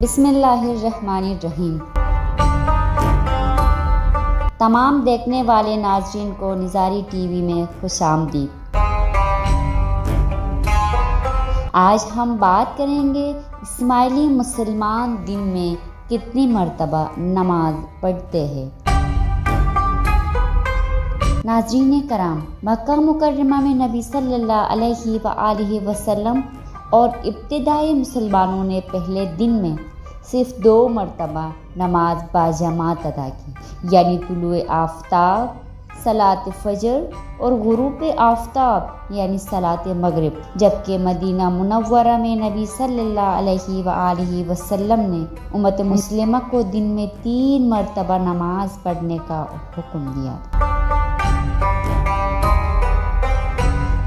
بسم اللہ الرحمن الرحیم۔ تمام دیکھنے والے ناظرین کو نظاری ٹی وی میں خوش آمدید۔ آج ہم بات کریں گے اسماعیلی مسلمان دن میں کتنی مرتبہ نماز پڑھتے ہیں۔ ناظرین کرام، مکہ مکرمہ میں نبی صلی اللہ علیہ وآلہ وسلم اور ابتدائی مسلمانوں نے پہلے دن میں صرف 2 مرتبہ نماز باجماعت ادا کی، یعنی طلوع آفتاب صلاۃ فجر اور غروب آفتاب یعنی صلاۃ مغرب، جبکہ مدینہ منورہ میں نبی صلی اللہ علیہ وآلہ وسلم نے امت مسلمہ کو دن میں 3 مرتبہ نماز پڑھنے کا حکم دیا۔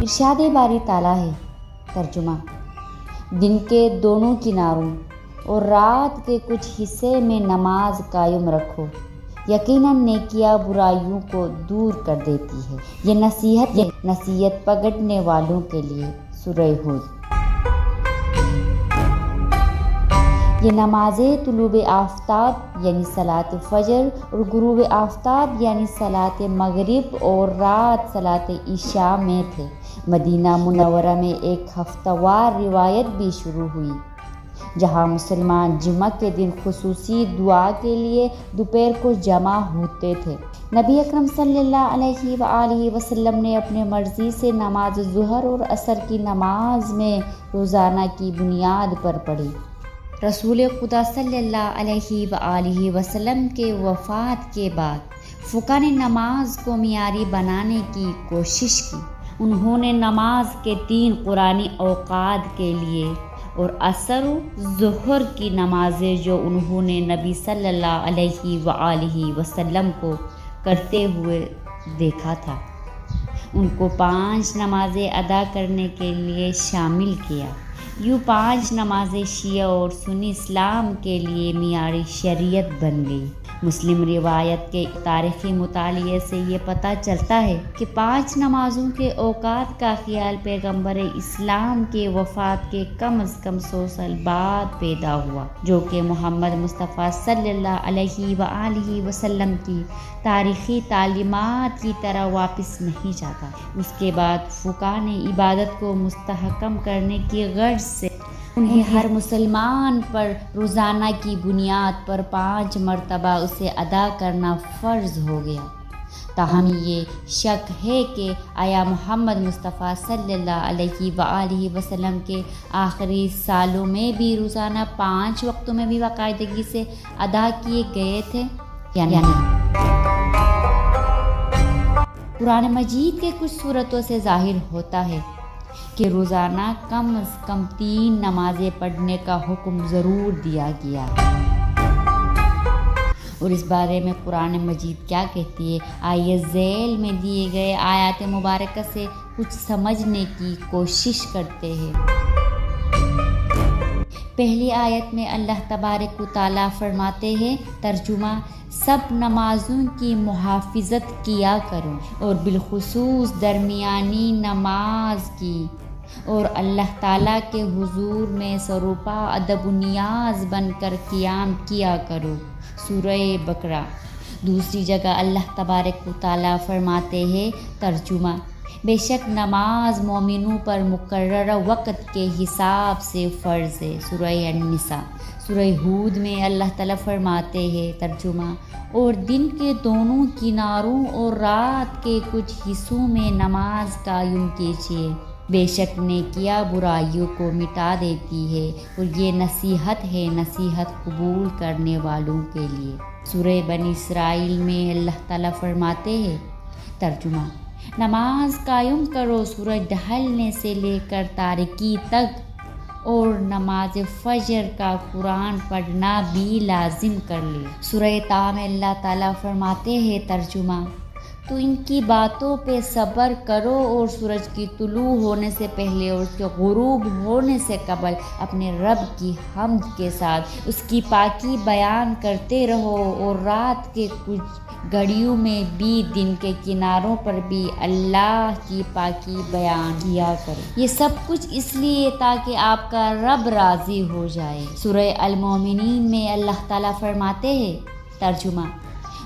ارشاد باری تعالیٰ ہے، ترجمہ: دن کے دونوں کناروں اور رات کے کچھ حصے میں نماز قائم رکھو، یقیناً نیکیاں برائیوں کو دور کر دیتی ہے۔ یہ نصیحت پکڑنے والوں کے لیے۔ سورہ ہود۔ یہ نمازیں طلوع آفتاب یعنی صلاۃ فجر اور غروب آفتاب یعنی صلاۃ مغرب اور رات صلاۃ عشاء میں تھے۔ مدینہ منورہ میں ایک ہفتہ وار روایت بھی شروع ہوئی، جہاں مسلمان جمعہ کے دن خصوصی دعا کے لیے دوپہر کو جمع ہوتے تھے۔ نبی اکرم صلی اللہ علیہ وآلہ وسلم نے اپنے مرضی سے نماز ظہر اور عصر کی نماز میں روزانہ کی بنیاد پر پڑھی۔ رسول خدا صلی اللہ علیہ وآلہ وسلم کے وفات کے بعد فقہاء نے نماز کو معیاری بنانے کی کوشش کی۔ انہوں نے نماز کے 3 قرآنی اوقات کے لیے اور عصر و ظہر کی نمازیں جو انہوں نے نبی صلی اللہ علیہ وآلہ وسلم کو کرتے ہوئے دیکھا تھا، ان کو 5 نمازیں ادا کرنے کے لیے شامل کیا۔ یوں 5 نمازیں شیعہ اور سنی اسلام کے لیے معیار شریعت بن گئی۔ مسلم روایت کے تاریخی مطالعے سے یہ پتہ چلتا ہے کہ 5 نمازوں کے اوقات کا خیال پیغمبر اسلام کے وفات کے کم از کم 100 سال بعد پیدا ہوا، جو کہ محمد مصطفیٰ صلی اللہ علیہ وآلہ وسلم کی تاریخی تعلیمات کی طرح واپس نہیں جاتا۔ اس کے بعد فقہاء نے عبادت کو مستحکم کرنے کی غرض سے انہیں ہر مسلمان پر روزانہ کی بنیاد پر 5 مرتبہ اسے ادا کرنا فرض ہو گیا۔ تاہم یہ شک ہے کہ آیا محمد مصطفیٰ صلی اللہ علیہ وآلہ وسلم کے آخری سالوں میں بھی روزانہ 5 وقتوں میں بھی باقاعدگی سے ادا کیے گئے تھے یا نہیں۔ قرآن مجید کے کچھ صورتوں سے ظاہر ہوتا ہے کہ روزانہ کم از کم 3 نمازیں پڑھنے کا حکم ضرور دیا گیا ہے۔ اور اس بارے میں قرآن مجید کیا کہتی ہے، آئیے ذیل میں دیے گئے آیات مبارکہ سے کچھ سمجھنے کی کوشش کرتے ہیں۔ پہلی آیت میں اللہ تبارک و تعالیٰ فرماتے ہیں، ترجمہ: سب نمازوں کی محافظت کیا کرو اور بالخصوص درمیانی نماز کی، اور اللہ تعالیٰ کے حضور میں سروپا ادب و نیاز بن کر قیام کیا کرو۔ سورہ بقرہ۔ دوسری جگہ اللہ تبارک و تعالیٰ فرماتے ہیں، ترجمہ: بے شک نماز مومنوں پر مقررہ وقت کے حساب سے فرض ہے۔ سورہ النساء۔ سورہ ہود میں اللہ تعالیٰ فرماتے ہیں، ترجمہ: اور دن کے دونوں کناروں اور رات کے کچھ حصوں میں نماز قائم کیجیے، بے شک نیکیاں برائیوں کو مٹا دیتی ہے، اور یہ نصیحت ہے نصیحت قبول کرنے والوں کے لیے۔ سورہ بنی اسرائیل میں اللہ تعالیٰ فرماتے ہیں، ترجمہ: نماز قائم کرو سورج ڈھلنے سے لے کر تاریکی تک، اور نماز فجر کا قرآن پڑھنا بھی لازم کر لے۔ سورہ طٰ میں اللہ تعالیٰ فرماتے ہیں، ترجمہ: تو ان کی باتوں پہ صبر کرو اور سورج کی طلوع ہونے سے پہلے اور اس کے غروب ہونے سے قبل اپنے رب کی حمد کے ساتھ اس کی پاکی بیان کرتے رہو، اور رات کے کچھ گھڑیوں میں بھی دن کے کناروں پر بھی اللہ کی پاکی بیان کیا کرو۔ یہ سب کچھ اس لیے تاکہ آپ کا رب راضی ہو جائے۔ سورہ المومنین میں اللہ تعالیٰ فرماتے ہیں، ترجمہ: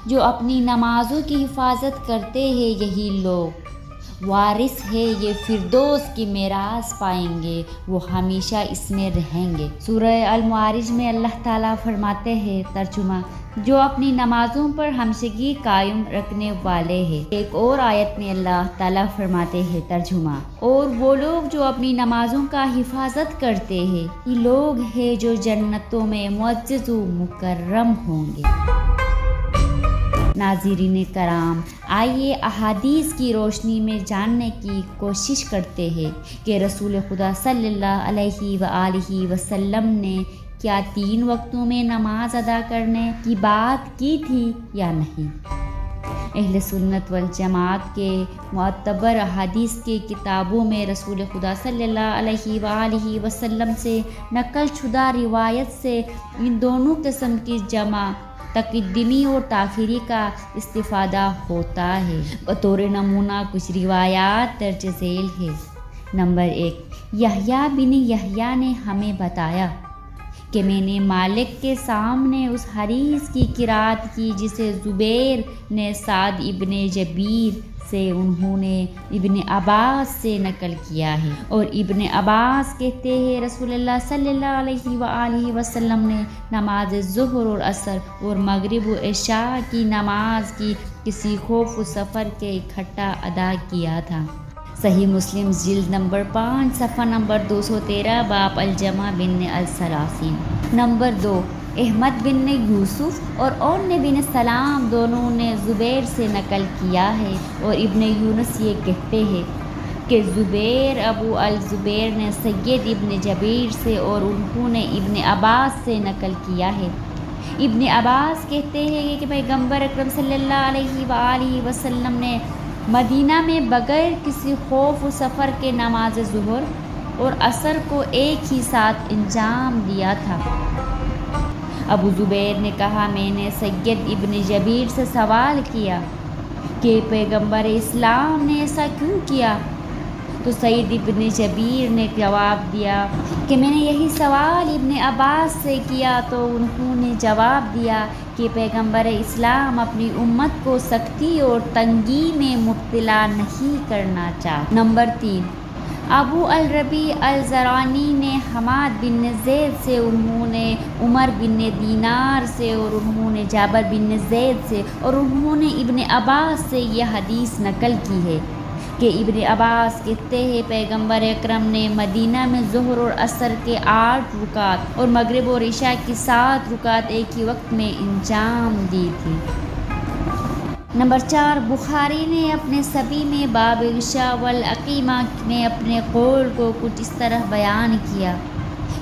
جو اپنی نمازوں کی حفاظت کرتے ہیں یہی لوگ وارث ہے، یہ فردوس کی میراث پائیں گے، وہ ہمیشہ اس میں رہیں گے۔ سورہ المعارج میں اللہ تعالیٰ فرماتے ہیں، ترجمہ: جو اپنی نمازوں پر ہمیشگی قائم رکھنے والے ہیں۔ ایک اور آیت میں اللہ تعالیٰ فرماتے ہیں، ترجمہ: اور وہ لوگ جو اپنی نمازوں کا حفاظت کرتے ہیں، یہ لوگ ہیں جو جنتوں میں معزز و مکرم ہوں گے۔ ناظرین کرام، آئیے احادیث کی روشنی میں جاننے کی کوشش کرتے ہیں کہ رسول خدا صلی اللہ علیہ وآلہ وسلم نے کیا 3 وقتوں میں نماز ادا کرنے کی بات کی تھی یا نہیں۔ اہل سنت والجماعت کے معتبر احادیث کے کتابوں میں رسول خدا صلی اللہ علیہ وآلہ وسلم سے نقل شدہ روایت سے ان دونوں قسم کی جمع تقدیمی اور تاخیری کا استفادہ ہوتا ہے۔ بطور نمونہ کچھ روایات درج ذیل ہے۔ نمبر 1، یحییٰ بن یحییٰ نے ہمیں بتایا کہ میں نے مالک کے سامنے اس حدیث کی قرأت کی جسے زبیر نے سعد ابن جبیر سے، انہوں نے ابن عباس سے نقل کیا ہے، اور ابن عباس کہتے ہیں رسول اللہ صلی اللہ علیہ وآلہ وسلم نے نماز ظہر اور عصر اور مغرب و عشاء کی نماز کی کسی خوف و سفر کے اکٹھا ادا کیا تھا۔ صحیح مسلم جلد نمبر 5 صفحہ نمبر 213 باب الجمع بین الثلاثین۔ نمبر 2، احمد بن یوسف اور اون بن سلام دونوں نے زبیر سے نقل کیا ہے، اور ابن یونس یہ کہتے ہیں کہ زبیر ابو الزبیر نے سید ابن جبیر سے، اور انہوں نے ابن عباس سے نقل کیا ہے۔ ابن عباس کہتے ہیں کہ پیغمبر اکرم صلی اللہ علیہ وآلہ وسلم نے مدینہ میں بغیر کسی خوف و سفر کے نماز ظہر اور عصر کو ایک ہی ساتھ انجام دیا تھا۔ ابو زبیر نے کہا، میں نے سید ابن جبیر سے سوال کیا کہ پیغمبر اسلام نے ایسا کیوں کیا؟ تو سید ابن جبیر نے جواب دیا کہ میں نے یہی سوال ابن عباس سے کیا، تو انہوں نے جواب دیا کہ پیغمبر اسلام اپنی امت کو سختی اور تنگی میں مبتلا نہیں کرنا چاہتے۔ نمبر 3، ابو الربیع الزرانی نے حماد بن زید سے، انہوں نے عمر بن دینار سے، اور انہوں نے جابر بن زید سے، اور انہوں نے ابن عباس سے یہ حدیث نقل کی ہے کہ ابن عباس کہتے ہیں پیغمبر اکرم نے مدینہ میں ظہر اور عصر کے 8 رکعت اور مغرب اور عشاء کی 7 رکعت ایک ہی وقت میں انجام دی تھی۔ نمبر 4، بخاری نے اپنے صبی میں باب العشاء والعقیمہ میں اپنے قول کو کچھ اس طرح بیان کیا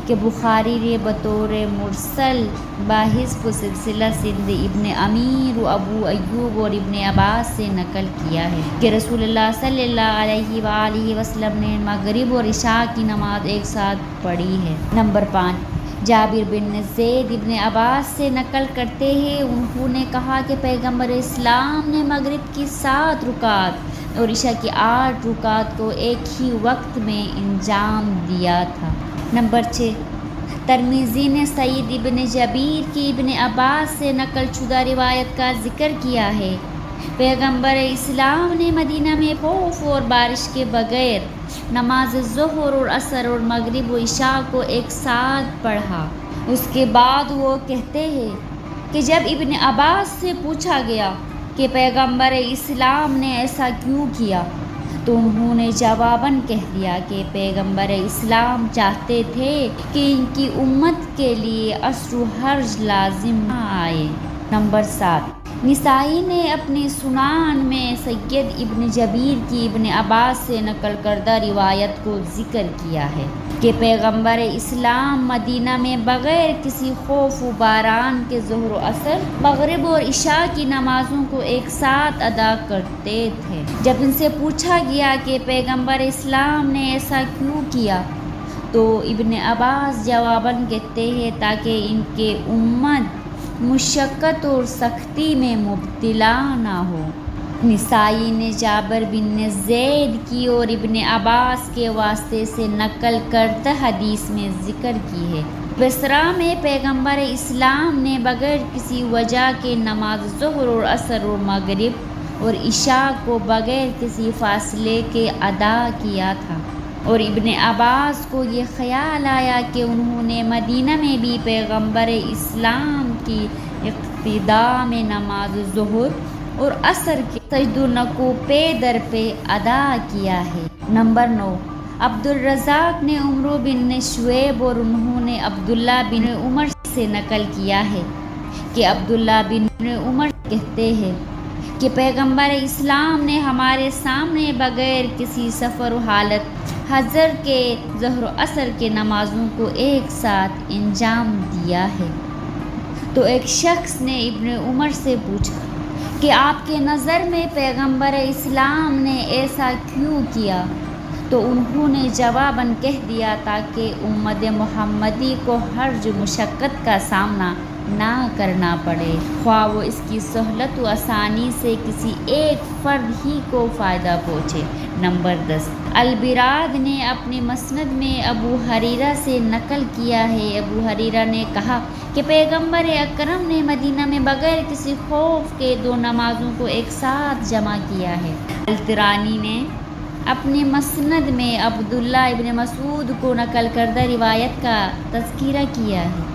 کہ بخاری نے بطور مرسل باحسب سلسلہ سند ابن امیر و ابو ایوب اور ابن عباس سے نقل کیا ہے کہ رسول اللہ صلی اللہ علیہ وآلہ وسلم نے مغرب اور عشاء کی نماز ایک ساتھ پڑھی ہے۔ نمبر 5، جابر بن زید ابن عباس سے نقل کرتے ہیں، انہوں نے کہا کہ پیغمبر اسلام نے مغرب کی 7 رکعت اور عشاء کی 8 رکعت کو ایک ہی وقت میں انجام دیا تھا۔ نمبر 6، ترمذی نے سعید ابن جبیر کی ابن عباس سے نقل شدہ روایت کا ذکر کیا ہے، پیغمبر اسلام نے مدینہ میں خوف اور بارش کے بغیر نماز ظہر اور عصر اور مغرب و عشاء کو ایک ساتھ پڑھا۔ اس کے بعد وہ کہتے ہیں کہ جب ابن عباس سے پوچھا گیا کہ پیغمبر اسلام نے ایسا کیوں کیا، تو انہوں نے جواباً کہہ دیا کہ پیغمبر اسلام چاہتے تھے کہ ان کی امت کے لیے عسر و حرج لازم نہ آئے۔ نمبر 7، نسائی نے اپنے سنن میں سید ابن جبیر کی ابن عباس سے نقل کردہ روایت کو ذکر کیا ہے کہ پیغمبر اسلام مدینہ میں بغیر کسی خوف و باران کے ظہر و عصر، مغرب اور عشاء کی نمازوں کو ایک ساتھ ادا کرتے تھے۔ جب ان سے پوچھا گیا کہ پیغمبر اسلام نے ایسا کیوں کیا تو ابن عباس جواباً کہتے ہیں تاکہ ان کے امت مشقت اور سختی میں مبتلا نہ ہو۔ نسائی نے جابر بن زید کی اور ابن عباس کے واسطے سے نقل کردہ حدیث میں ذکر کی ہے۔ بصرہ میں پیغمبر اسلام نے بغیر کسی وجہ کے نماز ظہر اور عصر اور مغرب اور عشاء کو بغیر کسی فاصلے کے ادا کیا تھا، اور ابن عباس کو یہ خیال آیا کہ انہوں نے مدینہ میں بھی پیغمبر اسلام کی اقتداء میں نماز ظہر اور عصر کے سجد و رکوع پے در پے ادا کیا ہے۔ نمبر 9، عبد الرزاق نے عمرو بن شعیب اور انہوں نے عبداللہ بن عمر سے نقل کیا ہے کہ عبداللہ بن عمر کہتے ہیں کہ پیغمبر اسلام نے ہمارے سامنے بغیر کسی سفر و حالت حضر کے ظہر و عصر کے نمازوں کو ایک ساتھ انجام دیا ہے۔ تو ایک شخص نے ابن عمر سے پوچھا کہ آپ کے نظر میں پیغمبر اسلام نے ایسا کیوں کیا؟ تو انہوں نے جواباً کہہ دیا تاکہ امت محمدی کو حرج مشقت کا سامنا نہ کرنا پڑے، خواہ وہ اس کی سہولت و آسانی سے کسی ایک فرد ہی کو فائدہ پہنچے۔ نمبر 10، البراد نے اپنے مسند میں ابو ہریرہ سے نقل کیا ہے، ابو ہریرہ نے کہا کہ پیغمبر اکرم نے مدینہ میں بغیر کسی خوف کے 2 نمازوں کو ایک ساتھ جمع کیا ہے۔ الطرانی نے اپنے مسند میں عبداللہ ابن مسعود کو نقل کردہ روایت کا تذکرہ کیا ہے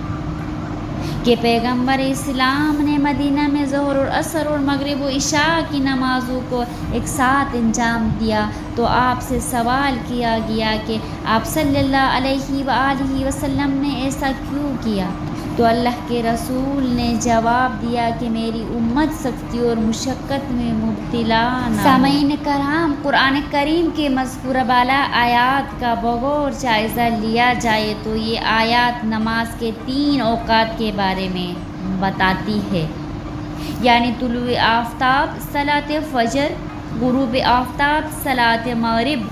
کہ پیغمبر اسلام نے مدینہ میں ظہر اور عصر اور مغرب و عشاء کی نمازوں کو ایک ساتھ انجام دیا، تو آپ سے سوال کیا گیا کہ آپ صلی اللہ علیہ وآلہ وسلم نے ایسا کیوں کیا؟ تو اللہ کے رسول نے جواب دیا کہ میری امت سختی اور مشقت میں مبتلا نہ ہو۔ سامعین کرام، قرآن کریم کے مذکورہ بالا آیات کا بغور جائزہ لیا جائے تو یہ آیات نماز کے 3 اوقات کے بارے میں بتاتی ہے، یعنی طلوع آفتاب صلاۃ فجر، غروب آفتاب صلاۃ مغرب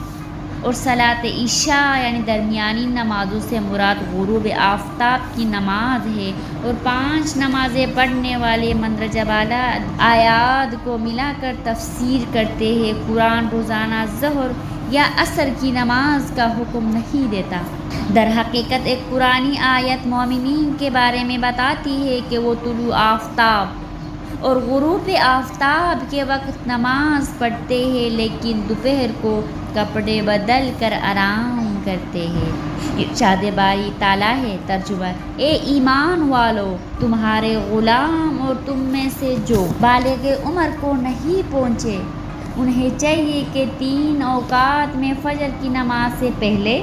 اور صلاۃ عشاء، یعنی درمیانی نمازوں سے مراد غروب آفتاب کی نماز ہے، اور 5 نمازیں پڑھنے والے مندرجہ بالا آیات کو ملا کر تفسیر کرتے ہیں۔ قرآن روزانہ ظہر یا عصر کی نماز کا حکم نہیں دیتا۔ در حقیقت ایک قرآنی آیت مومنین کے بارے میں بتاتی ہے کہ وہ طلوع آفتاب اور غروب آفتاب کے وقت نماز پڑھتے ہیں، لیکن دوپہر کو کپڑے بدل کر آرام کرتے ہیں۔ ارشاد باری تعالیٰ ہے، ترجمہ: اے ایمان والو، تمہارے غلام اور تم میں سے جو بالغ عمر کو نہیں پہنچے، انہیں چاہیے کہ 3 اوقات میں فجر کی نماز سے پہلے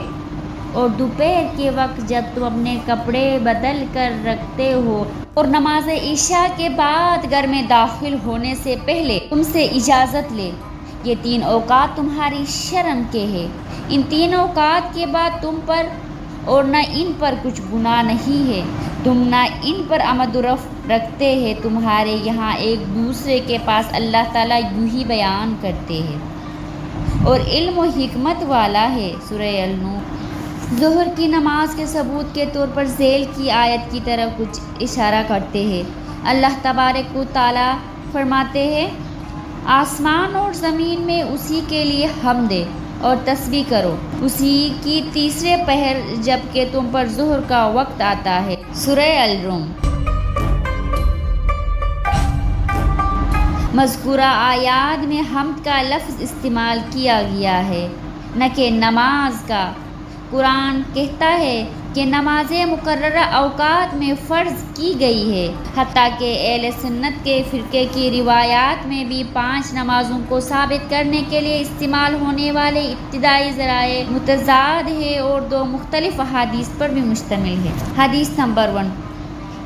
اور دوپہر کے وقت جب تم اپنے کپڑے بدل کر رکھتے ہو اور نماز عشاء کے بعد گھر میں داخل ہونے سے پہلے تم سے اجازت لے۔ یہ 3 اوقات تمہاری شرم کے ہیں۔ ان 3 اوقات کے بعد تم پر اور نہ ان پر کچھ گناہ نہیں ہے، تم نہ ان پر عمد و رفع رکھتے ہیں، تمہارے یہاں ایک دوسرے کے پاس اللہ تعالیٰ یوں ہی بیان کرتے ہیں اور علم و حکمت والا ہے۔ سورہ النور۔ ظہر کی نماز کے ثبوت کے طور پر ذیل کی آیت کی طرف کچھ اشارہ کرتے ہیں۔ اللہ تبارک و تعالیٰ فرماتے ہیں، آسمان اور زمین میں اسی کے لیے حمد اور تسبیح کرو، اسی کی تیسرے پہر جب کہ تم پر ظہر کا وقت آتا ہے۔ سورہ الروم۔ مذکورہ آیات میں حمد کا لفظ استعمال کیا گیا ہے، نہ کہ نماز کا۔ قرآن کہتا ہے کہ نمازیں مقررہ اوقات میں فرض کی گئی ہے، حتیٰ کہ اہل سنت کے فرقے کی روایات میں بھی 5 نمازوں کو ثابت کرنے کے لیے استعمال ہونے والے ابتدائی ذرائع متضاد ہے اور 2 مختلف احادیث پر بھی مشتمل ہے۔ حدیث نمبر 1،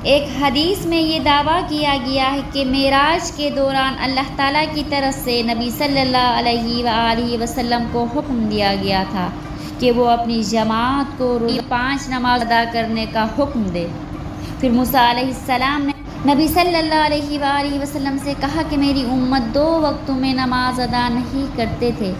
ایک حدیث میں یہ دعویٰ کیا گیا ہے کہ معراج کے دوران اللہ تعالیٰ کی طرف سے نبی صلی اللہ علیہ وآلہ وسلم کو حکم دیا گیا تھا کہ وہ اپنی جماعت کو روز 5 نماز ادا کرنے کا حکم دے۔ پھر موسیٰ علیہ السلام نے نبی صلی اللہ علیہ وآلہ وسلم سے کہا کہ میری امت 2 وقتوں میں نماز ادا نہیں کرتے تھے،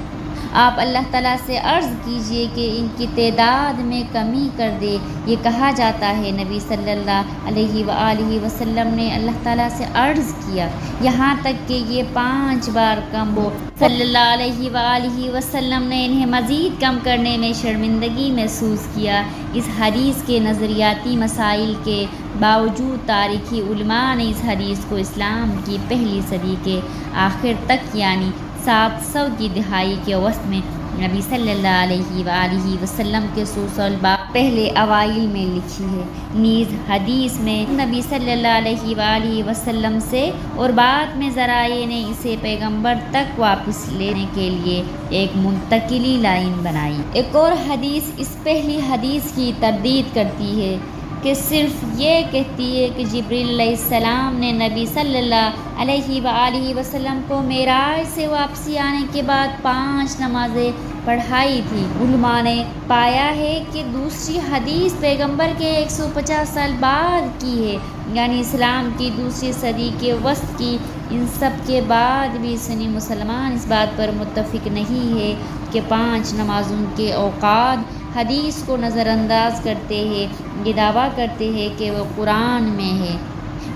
آپ اللہ تعالیٰ سے عرض کیجئے کہ ان کی تعداد میں کمی کر دے۔ یہ کہا جاتا ہے نبی صلی اللہ علیہ وآلہ وسلم نے اللہ تعالیٰ سے عرض کیا یہاں تک کہ یہ 5 بار کم ہو۔ صلی اللہ علیہ وآلہ وسلم نے انہیں مزید کم کرنے میں شرمندگی محسوس کیا۔ اس حدیث کے نظریاتی مسائل کے باوجود تاریخی علماء نے اس حدیث کو اسلام کی پہلی صدی کے آخر تک یعنی 700 کی دہائی کے وسط میں نبی صلی اللہ علیہ وآلہ وسلم کے 100 سال بعد پہلے اوائل میں لکھی ہے۔ نیز حدیث میں نبی صلی اللہ علیہ وآلہ وسلم سے اور بعد میں ذرائع نے اسے پیغمبر تک واپس لینے کے لیے ایک منتقلی لائن بنائی۔ ایک اور حدیث اس پہلی حدیث کی تردید کرتی ہے کہ صرف یہ کہتی ہے کہ جبریل علیہ السلام نے نبی صلی اللہ علیہ وآلہ وسلم کو معراج سے واپسی آنے کے بعد 5 نمازیں پڑھائی تھی۔ علماء نے پایا ہے کہ دوسری حدیث پیغمبر کے 150 سال بعد کی ہے، یعنی اسلام کی دوسری صدی کے وسط کی۔ ان سب کے بعد بھی سنی مسلمان اس بات پر متفق نہیں ہے کہ 5 نمازوں کے اوقات حدیث کو نظر انداز کرتے ہیں۔ یہ دعویٰ کرتے ہیں کہ وہ قرآن میں ہے۔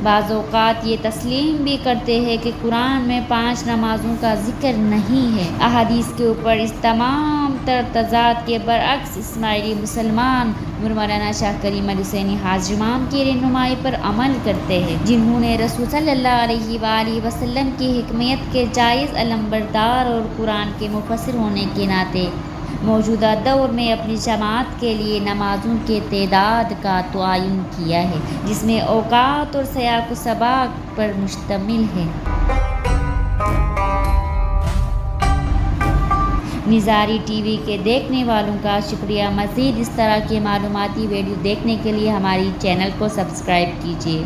بعض اوقات یہ تسلیم بھی کرتے ہیں کہ قرآن میں 5 نمازوں کا ذکر نہیں ہے۔ احادیث کے اوپر اس تمام تر تضاد کے برعکس اسماعیلی مسلمان مولانا شاہ کریم علی حسینی حاج امام کی رہنمائی پر عمل کرتے ہیں، جنہوں نے رسول صلی اللہ علیہ وآلہ وسلم کی حکمیت کے جائز علمبردار اور قرآن کے مفسر ہونے کے ناطے موجودہ دور میں اپنی جماعت کے لیے نمازوں کے تعداد کا تعین کیا ہے، جس میں اوقات اور سیاق و سباق پر مشتمل ہے۔ نظاری ٹی وی کے دیکھنے والوں کا شکریہ۔ مزید اس طرح کے معلوماتی ویڈیو دیکھنے کے لیے ہماری چینل کو سبسکرائب کیجیے۔